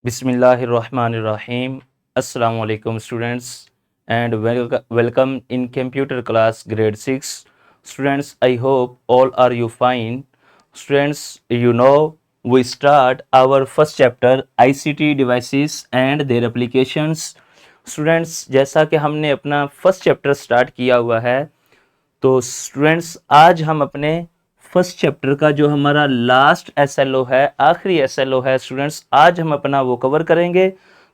Bismillahirrahmanirrahim. Assalamu alaikum students and welcome in computer class grade 6. Students, I hope all are you fine. Students, we start our first chapter ICT devices and their applications. Students, जैसा कि हमने अपना first chapter start किया हुआ है, तो students आज हम अपने फर्स्ट चैप्टर का जो हमारा लास्ट एसएलओ है, आखिरी एसएलओ है स्टूडेंट्स, आज हम अपना वो कवर करेंगे।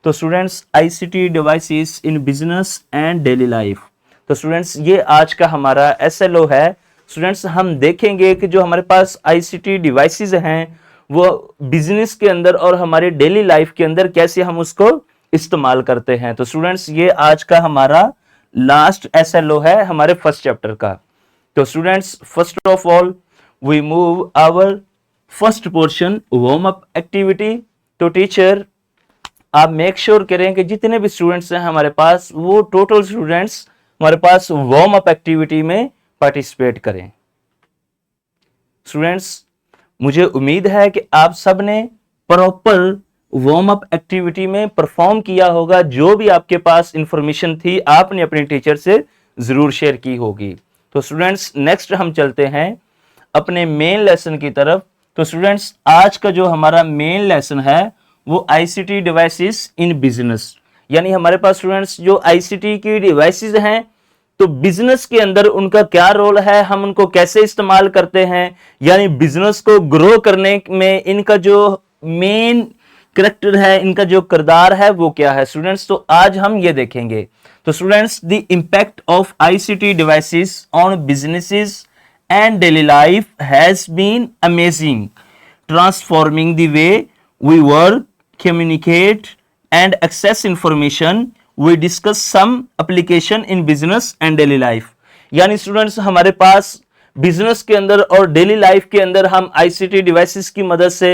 तो students ICT devices in business and daily life, तो स्टूडेंट्स ये आज का हमारा एसएलओ है। स्टूडेंट्स हम देखेंगे कि जो हमारे पास आईसीटी डिवाइसेस हैं वो बिजनेस के अंदर और हमारे डेली लाइफ के अंदर कैसे हम उसको इस्तेमाल करते हैं। तो स्टूडेंट्स ये आज का हमारा लास्ट एसएलओ है हमारे फर्स्ट चैप्टर का। तो students first of all we move our first portion warm up activity. तो टीचर आप मेक श्योर करें कि जितने भी स्टूडेंट्स हैं हमारे पास, वो टोटल स्टूडेंट्स हमारे पास वार्म अप एक्टिविटी में पार्टिसिपेट करें। स्टूडेंट्स मुझे उम्मीद है कि आप सब ने प्रॉपर वार्म अप एक्टिविटी में परफॉर्म किया होगा। जो भी आपके पास इंफॉर्मेशन थी आपने अपने टीचर से जरूर शेयर की होगी। तो स्टूडेंट्स नेक्स्ट हम चलते हैं अपने मेन लेसन की तरफ। तो स्टूडेंट्स आज का जो हमारा मेन लेसन है वो आईसीटी डिवाइसेस इन बिजनेस, यानी हमारे पास स्टूडेंट्स जो आईसीटी की डिवाइसेस हैं तो बिजनेस के अंदर उनका क्या रोल है, हम उनको कैसे इस्तेमाल करते हैं, यानी बिजनेस को ग्रो करने में इनका जो मेन करेक्टर है, इनका जो किरदार है वो क्या है स्टूडेंट्स। तो आज हम ये देखेंगे। तो students the impact of ICT devices on businesses and daily life has been amazing, transforming the way we work, communicate and access information. We discuss some application in business and daily life. यानी students हमारे पास business के अंदर और daily life के अंदर हम ICT devices की मदद से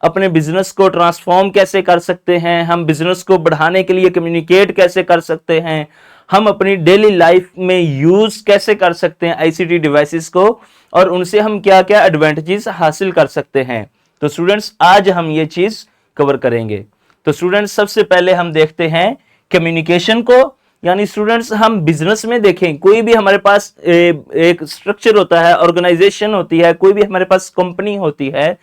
अपने बिजनेस को ट्रांसफॉर्म कैसे कर सकते हैं, हम बिजनेस को बढ़ाने के लिए कम्युनिकेट कैसे कर सकते हैं, हम अपनी डेली लाइफ में यूज कैसे कर सकते हैं आईसीटी डिवाइसेस को, और उनसे हम क्या क्या एडवांटेजेस हासिल कर सकते हैं। तो स्टूडेंट्स आज हम ये चीज कवर करेंगे। तो स्टूडेंट्स सबसे पहले हम देखते हैं कम्युनिकेशन को। यानी स्टूडेंट्स हम बिजनेस में देखें, कोई भी हमारे पास एक स्ट्रक्चर होता है, ऑर्गेनाइजेशन होती है, कोई भी हमारे पास कंपनी होती है,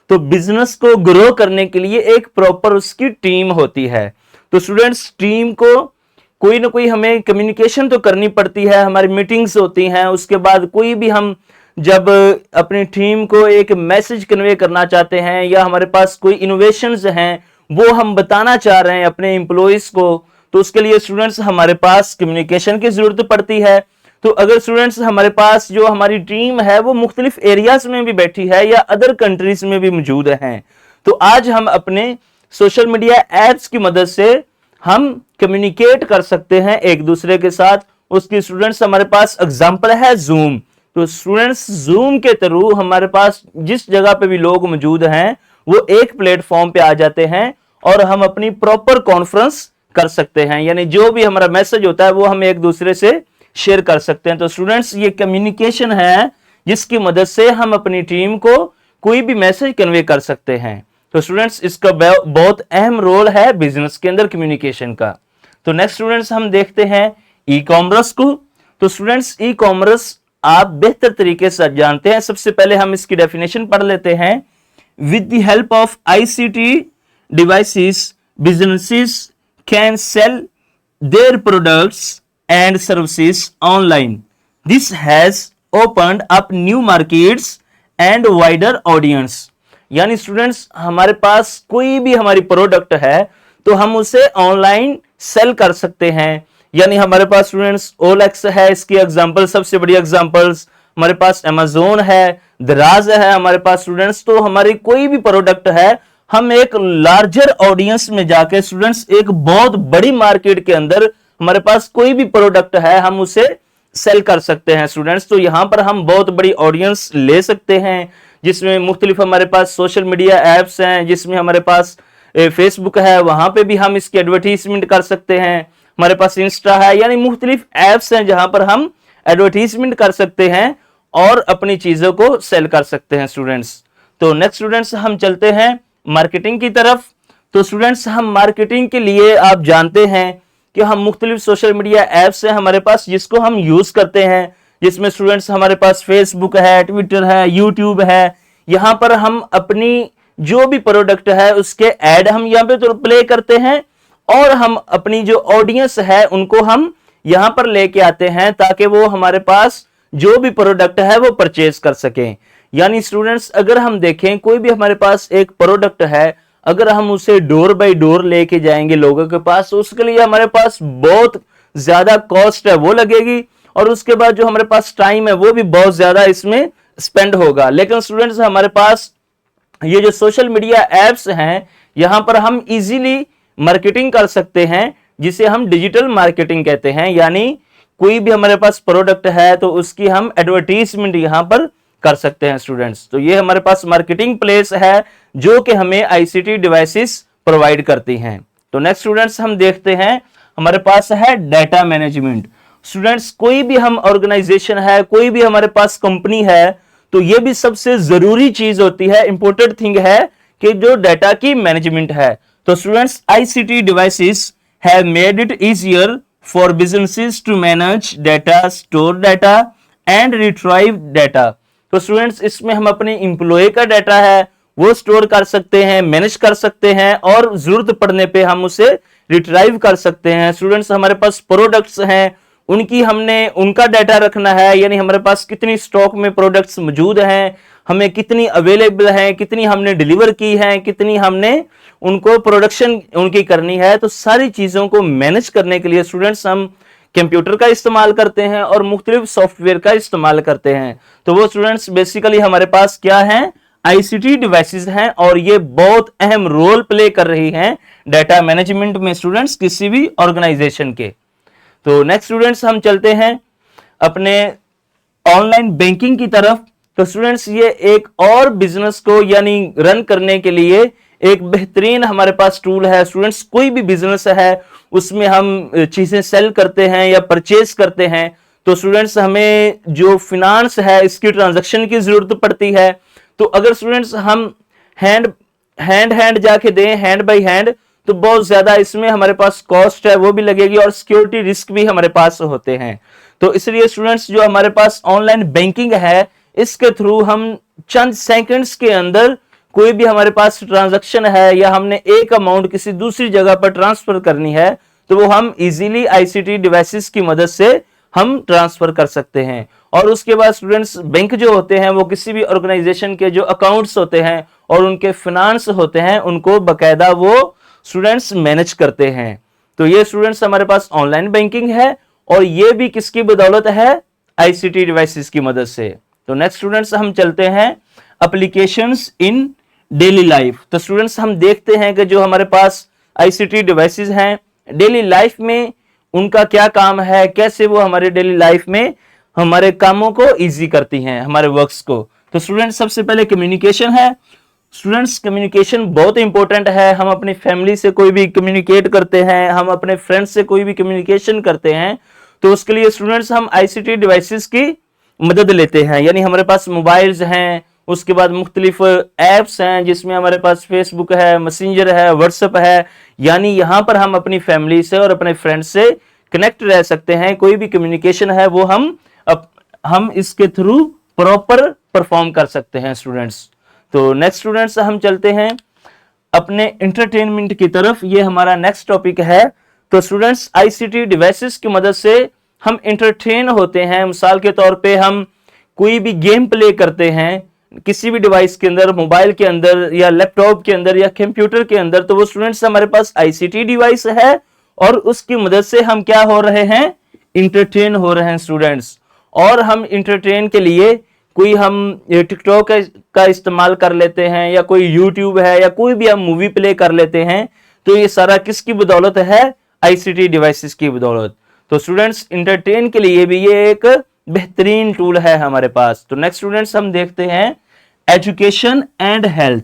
तो बिजनेस को ग्रो करने के लिए एक प्रॉपर उसकी टीम होती है। तो स्टूडेंट्स टीम को कोई ना कोई हमें कम्युनिकेशन तो करनी पड़ती है, हमारी मीटिंग्स होती हैं, उसके बाद कोई भी हम जब अपनी टीम को एक मैसेज कन्वे करना चाहते हैं या हमारे पास कोई इनोवेशंस हैं वो हम बताना चाह रहे हैं अपने एम्प्लॉइज को, तो उसके लिए स्टूडेंट्स हमारे पास कम्युनिकेशन की जरूरत पड़ती है। तो अगर स्टूडेंट्स हमारे पास जो हमारी टीम है वो मुख्तलिफ एरियाज में भी बैठी है या अदर कंट्रीज में भी मौजूद हैं, तो आज हम अपने सोशल मीडिया एप्स की मदद से हम कम्युनिकेट कर सकते हैं एक दूसरे के साथ। उसकी स्टूडेंट्स हमारे पास एग्जांपल है जूम। तो स्टूडेंट्स जूम के थ्रू हमारे पास जिस जगह पे भी लोग मौजूद हैं वो एक प्लेटफॉर्म पे आ जाते हैं और हम अपनी प्रॉपर कॉन्फ्रेंस कर सकते हैं, यानी जो भी हमारा मैसेज होता है वो हम एक दूसरे से शेयर कर सकते हैं। तो स्टूडेंट्स ये कम्युनिकेशन है जिसकी मदद से हम अपनी टीम को कोई भी मैसेज कन्वे कर सकते हैं। तो स्टूडेंट्स इसका बहुत अहम रोल है बिजनेस के अंदर कम्युनिकेशन का। तो नेक्स्ट स्टूडेंट्स हम देखते हैं ई कॉमर्स को। तो स्टूडेंट्स ई कॉमर्स आप बेहतर तरीके से जानते हैं, सबसे पहले हम इसकी डेफिनेशन पढ़ लेते हैं। With the help of ICT devices businesses can sell their products and services online. This has opened up new markets and wider audience. यानी स्टूडेंट्स हमारे पास कोई भी हमारी प्रोडक्ट है तो हम उसे ऑनलाइन सेल कर सकते हैं। यानी हमारे पास स्टूडेंट्स ओलेक्स है, इसकी एग्जांपल सबसे बड़ी एग्जांपल्स हमारे पास अमेजोन है, दराज है हमारे पास स्टूडेंट्स। तो हमारी कोई भी प्रोडक्ट है हम एक लार्जर ऑडियंस में जाके स्टूडेंट्स एक बहुत बड़ी मार्केट के अंदर हमारे पास कोई भी प्रोडक्ट है हम उसे सेल कर सकते हैं स्टूडेंट्स। तो यहां पर हम बहुत बड़ी ऑडियंस ले सकते हैं जिसमें मुख्तलिफ हमारे पास सोशल मीडिया एप्स हैं, जिसमें हमारे पास फेसबुक है, वहां पे भी हम इसकी एडवर्टीजमेंट कर सकते हैं, हमारे पास इंस्टा है, यानी मुख्तलिफ एप्स हैं जहां पर हम एडवर्टीजमेंट कर सकते हैं और अपनी चीजों को सेल कर सकते हैं स्टूडेंट्स। तो नेक्स्ट स्टूडेंट्स हम चलते हैं मार्केटिंग की तरफ। तो स्टूडेंट्स हम मार्केटिंग के लिए आप जानते हैं कि हम मुख्तलिफ सोशल मीडिया ऐप्स हैं हमारे पास जिसको हम यूज करते हैं, जिसमें स्टूडेंट्स हमारे पास फेसबुक है, ट्विटर है, यूट्यूब है। यहाँ पर हम अपनी जो भी प्रोडक्ट है उसके ऐड हम यहाँ पे तो प्ले करते हैं और हम अपनी जो ऑडियंस है उनको हम यहाँ पर लेके आते हैं ताकि वो हमारे पास जो भी प्रोडक्ट है वो परचेज कर सकें। यानी स्टूडेंट्स अगर हम देखें कोई भी हमारे पास एक प्रोडक्ट है, अगर हम उसे डोर बाय डोर लेके जाएंगे लोगों के पास, तो उसके लिए हमारे पास बहुत ज्यादा कॉस्ट है वो लगेगी और उसके बाद जो हमारे पास टाइम है वो भी बहुत ज्यादा इसमें स्पेंड होगा। लेकिन स्टूडेंट्स हमारे पास ये जो सोशल मीडिया एप्स हैं यहां पर हम इजीली मार्केटिंग कर सकते हैं जिसे हम डिजिटल मार्केटिंग कहते हैं। यानी कोई भी हमारे पास प्रोडक्ट है तो उसकी हम एडवर्टीजमेंट यहां पर कर सकते हैं स्टूडेंट्स। तो ये हमारे पास मार्केटिंग प्लेस है जो कि हमें आईसीटी डिवाइसेस प्रोवाइड करती हैं। तो नेक्स्ट स्टूडेंट्स हम देखते हैं हमारे पास है डाटा मैनेजमेंट। स्टूडेंट्स कोई भी हम ऑर्गेनाइजेशन है, कोई भी हमारे पास कंपनी है, तो ये भी सबसे जरूरी चीज होती है, इंपॉर्टेंट थिंग है कि जो डाटा की मैनेजमेंट है। तो students ICT devices have made it easier for businesses to manage data, store data and retrieve data. तो स्टूडेंट्स इसमें हम अपने इंप्लॉय का डाटा है वो स्टोर कर सकते हैं, मैनेज कर सकते हैं और जरूरत पड़ने पे हम उसे रिट्राइव कर सकते हैं। स्टूडेंट्स हमारे पास प्रोडक्ट्स हैं उनकी हमने उनका डाटा रखना है, यानी हमारे पास कितनी स्टॉक में प्रोडक्ट्स मौजूद हैं, हमें कितनी अवेलेबल हैं, कितनी हमने डिलीवर की हैं, कितनी हमने उनको प्रोडक्शन उनकी करनी है। तो सारी चीजों को मैनेज करने के लिए स्टूडेंट्स हम कंप्यूटर का इस्तेमाल करते हैं और मुख्तलिफ सॉफ्टवेयर का इस्तेमाल करते हैं। तो वो स्टूडेंट्स बेसिकली हमारे पास क्या है, आईसीटी डिवाइसेस हैं और ये बहुत अहम रोल प्ले कर रही हैं डाटा मैनेजमेंट में स्टूडेंट्स किसी भी ऑर्गेनाइजेशन के। तो नेक्स्ट स्टूडेंट्स हम चलते हैं अपने ऑनलाइन बैंकिंग की तरफ। तो स्टूडेंट्स ये एक और बिजनेस को यानी रन करने के लिए एक बेहतरीन हमारे पास टूल है। स्टूडेंट्स कोई भी बिजनेस है उसमें हम चीजें सेल करते हैं या परचेज करते हैं तो स्टूडेंट्स हमें जो फिनांस है इसकी ट्रांजैक्शन की जरूरत पड़ती है। तो अगर स्टूडेंट्स हम हैंड जाके दें, हैंड बाय हैंड, तो बहुत ज्यादा इसमें हमारे पास कॉस्ट है वो भी लगेगी और सिक्योरिटी रिस्क भी हमारे पास होते हैं। तो इसलिए स्टूडेंट्स जो हमारे पास ऑनलाइन बैंकिंग है इसके थ्रू हम चंद सेकंड्स के अंदर कोई भी हमारे पास ट्रांजैक्शन है या हमने एक अमाउंट किसी दूसरी जगह पर ट्रांसफर करनी है तो वो हम इजीली आईसीटी डिवाइसेस की मदद से हम ट्रांसफर कर सकते हैं। और उसके बाद स्टूडेंट्स बैंक जो होते हैं वो किसी भी ऑर्गेनाइजेशन के जो अकाउंट्स होते हैं और उनके फिनांस होते हैं उनको बकायदा वो स्टूडेंट्स मैनेज करते हैं। तो ये स्टूडेंट्स हमारे पास ऑनलाइन बैंकिंग है और ये भी किसकी बदौलत है, आईसीटी डिवाइसेस की मदद से। तो नेक्स्ट स्टूडेंट्स हम चलते हैं एप्लीकेशंस इन डेली लाइफ। तो स्टूडेंट्स हम देखते हैं कि जो हमारे पास आईसीटी डिवाइसेस हैं डेली लाइफ में उनका क्या काम है, कैसे वो हमारे डेली लाइफ में हमारे कामों को इजी करती हैं, हमारे वर्क्स को। तो स्टूडेंट्स सबसे पहले कम्युनिकेशन है। स्टूडेंट्स कम्युनिकेशन बहुत इंपॉर्टेंट है। हम अपनी फैमिली से कोई भी कम्युनिकेट करते हैं, हम अपने फ्रेंड्स से कोई भी कम्युनिकेशन करते हैं तो उसके लिए स्टूडेंट्स हम आईसीटी डिवाइसेस की मदद लेते हैं। यानी हमारे पास मोबाइल्स हैं, उसके बाद मुख्तलिफ ऐप्स हैं जिसमें हमारे पास फेसबुक है, मैसेंजर है, व्हाट्सएप है। यानी यहाँ पर हम अपनी फैमिली से और अपने फ्रेंड्स से कनेक्ट रह सकते हैं। कोई भी कम्युनिकेशन है वो हम इसके थ्रू प्रॉपर परफॉर्म कर सकते हैं स्टूडेंट्स। तो नेक्स्ट स्टूडेंट्स हम चलते हैं अपने एंटरटेनमेंट की तरफ। ये हमारा नेक्स्ट टॉपिक है। तो स्टूडेंट्स आईसीटी डिवाइसेस की मदद से हम एंटरटेन होते हैं। मिसाल के तौर पे हम कोई भी गेम प्ले करते हैं किसी भी डिवाइस के अंदर, मोबाइल के अंदर या लैपटॉप के अंदर या कंप्यूटर के अंदर, तो वो स्टूडेंट्स हमारे पास आईसीटी डिवाइस है और उसकी मदद से हम क्या हो रहे हैं, इंटरटेन हो रहे हैं स्टूडेंट्स। और हम इंटरटेन के लिए कोई हम टिकटॉक का इस्तेमाल कर लेते हैं या कोई यूट्यूब है या कोई भी हम मूवी प्ले कर लेते हैं। तो ये सारा किसकी बदौलत है, आईसीटी डिवाइसेस की बदौलत। तो स्टूडेंट्स इंटरटेन के लिए भी ये एक बेहतरीन टूल है हमारे पास। तो नेक्स्ट स्टूडेंट्स हम देखते हैं एजुकेशन एंड हेल्थ।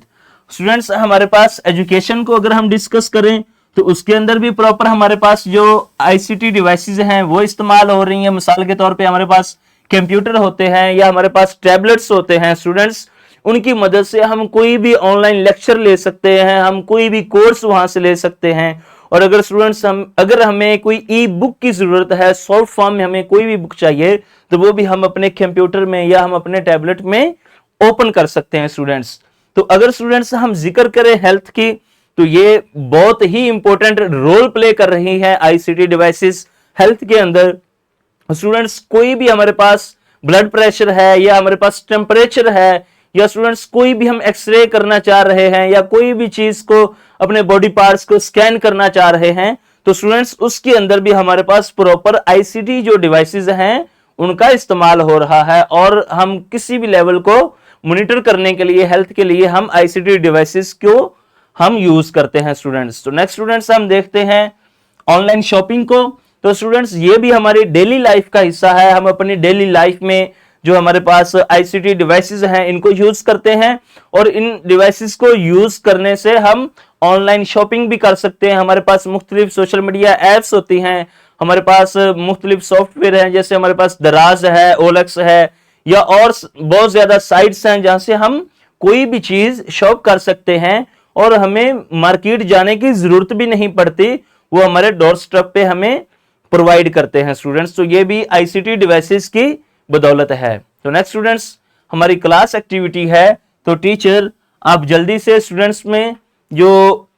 स्टूडेंट्स हमारे पास एजुकेशन को अगर हम डिस्कस करें तो उसके अंदर भी प्रॉपर हमारे पास जो आईसीटी डिवाइसेस हैं वो इस्तेमाल हो रही हैं। मिसाल के तौर पे हमारे पास कंप्यूटर होते हैं या हमारे पास टैबलेट्स होते हैं स्टूडेंट्स, उनकी मदद से हम कोई भी ऑनलाइन लेक्चर ले सकते हैं, हम कोई भी कोर्स वहां से ले सकते हैं। और अगर स्टूडेंट्स अगर हमें कोई ई बुक की जरूरत है, सॉफ्ट फॉर्म में हमें कोई भी बुक चाहिए, तो वो भी हम अपने कंप्यूटर में या हम अपने टैबलेट में ओपन कर सकते हैं स्टूडेंट्स। तो अगर स्टूडेंट्स हम जिक्र करें हेल्थ की, तो ये बहुत ही इंपॉर्टेंट रोल प्ले कर रही है आईसीटी डिवाइसेस हेल्थ के अंदर। स्टूडेंट्स कोई भी हमारे पास ब्लड प्रेशर है या हमारे पास टेम्परेचर है, या स्टूडेंट्स कोई भी हम एक्सरे करना चाह रहे हैं या कोई भी चीज को अपने बॉडी पार्ट्स को स्कैन करना चाह रहे हैं, तो स्टूडेंट्स उसके अंदर भी हमारे पास प्रॉपर आईसीटी जो डिवाइसेस हैं उनका इस्तेमाल हो रहा है। और हम किसी भी लेवल को मॉनिटर करने के लिए, हेल्थ के लिए, हम आईसीटी डिवाइसेस को हम यूज करते हैं स्टूडेंट्स। तो नेक्स्ट स्टूडेंट्स हम देखते हैं ऑनलाइन शॉपिंग को। तो स्टूडेंट्स ये भी हमारी डेली लाइफ का हिस्सा है। हम अपनी डेली लाइफ में जो हमारे पास आईसीटी डिवाइसेस हैं इनको यूज करते हैं, और इन डिवाइसेस को यूज करने से हम ऑनलाइन शॉपिंग भी कर सकते हैं। हमारे पास मुख्तलिफ सोशल मीडिया एप्स होती हैं, हमारे पास मुख्तलिफ सॉफ्टवेयर हैं, जैसे हमारे पास दराज है, ओलेक्स है, या और बहुत ज्यादा साइट्स हैं जहां से हम कोई भी चीज शॉप कर सकते हैं और हमें मार्केट जाने की जरूरत भी नहीं पड़ती, वो हमारे डोर स्टेप पे हमें प्रोवाइड करते हैं स्टूडेंट्स। तो ये भी आईसीटी डिवाइसेस की बदौलत है। तो नेक्स्ट स्टूडेंट्स हमारी क्लास एक्टिविटी है। तो टीचर आप जल्दी से स्टूडेंट्स में जो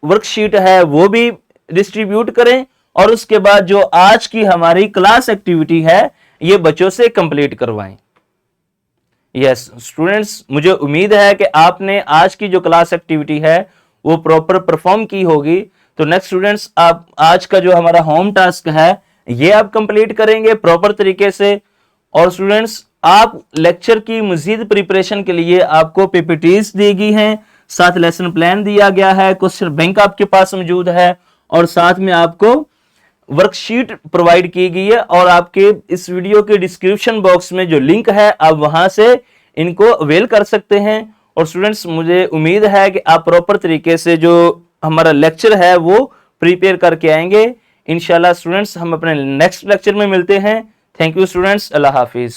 वर्कशीट है वो भी डिस्ट्रीब्यूट करें, और उसके बाद जो आज की हमारी क्लास एक्टिविटी है ये बच्चों से कंप्लीट करवाएं। यस स्टूडेंट्स, मुझे उम्मीद है कि आपने आज की जो क्लास एक्टिविटी है वो प्रॉपर परफॉर्म की होगी। तो नेक्स्ट स्टूडेंट्स आप आज का जो हमारा होम टास्क है ये आप कंप्लीट करेंगे प्रॉपर तरीके से। और स्टूडेंट्स आप लेक्चर की मजीद प्रिपरेशन के लिए आपको पीपीटीज दी गई हैं, साथ लेसन प्लान दिया गया है, क्वेश्चन बैंक आपके पास मौजूद है, और साथ में आपको वर्कशीट प्रोवाइड की गई है। और आपके इस वीडियो के डिस्क्रिप्शन बॉक्स में जो लिंक है आप वहां से इनको अवेल कर सकते हैं। और स्टूडेंट्स मुझे उम्मीद है कि आप प्रॉपर तरीके से जो हमारा लेक्चर है वो प्रिपेयर करके आएंगे इंशाल्लाह। स्टूडेंट्स हम अपने नेक्स्ट लेक्चर में मिलते हैं। Thank you students, Allah Hafiz.